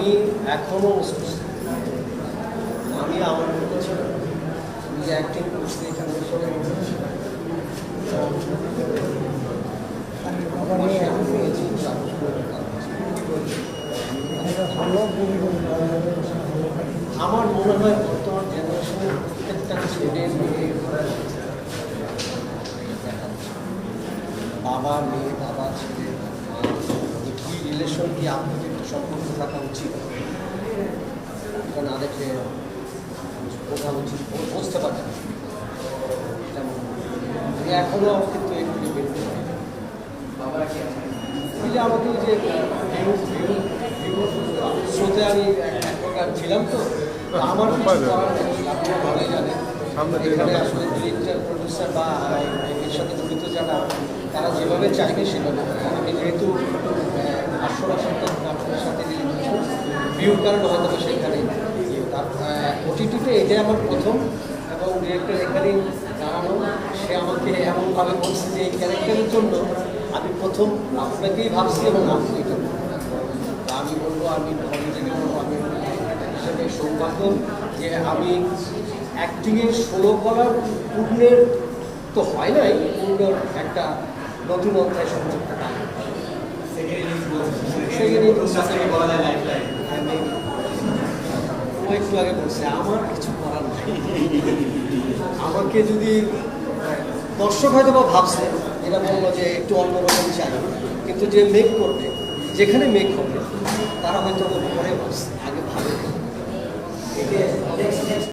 আমি এখনও আমি আমার মতো ছিল যে অ্যাক্টিং করছি এখানে আমার মনে হয় বর্তমান জেনারেশনের প্রত্যেকটা ছেলে মেয়ে বাবা মেয়ে বাবা ছেলে কি রিলেশন কি আপনাদের সম্পর্ক থাকা উচিত এটা না দেখলে বোঝা উচিত বুঝতে পারছে না এখনও কিন্তু একটু বেরোতে পারে বাবারা কি আছে আমাকে যে স্রোতে আমি এক প্রকার ছিলাম তো আমার কিছু করার নেই আপনারা ভালোই জানেন এখানে আসলে ডিরেক্টর প্রডিউসার বা এর সাথে জড়িত যারা তারা যেভাবে চাইবে সেভাবে আমি যেহেতু 800 সাথে ভিউর কারণে হয়তো সেখানে তার ওটিটিতে এটাই আমার প্রথম এবং ডিরেক্টর এখানে দাঁড়ানো সে আমাকে এমনভাবে বলছে যে এই ক্যারেক্টারের জন্য আমি প্রথম আপনাকেই ভাবছি এবং আপনি এটা আমি বলবো আমি নিজেকে বলবো আমি হিসেবে সৌভাগ্য যে আমি অ্যাক্টিংয়ের 16 কলার পূর্ণের তো হয় নাই পূর্ণর একটা নতুন অধ্যায় সংযুক্ত ও একটু আগে বলছে আমার কিছু করার নাই আমাকে যদি দর্শক হয়তো বা ভাবছে এটা বললো যে একটু অন্যরকম চাই কিন্তু যে মেক করবে যেখানে মেক হবে তারা হয়তো পরে ভাবছে আগে ভাবে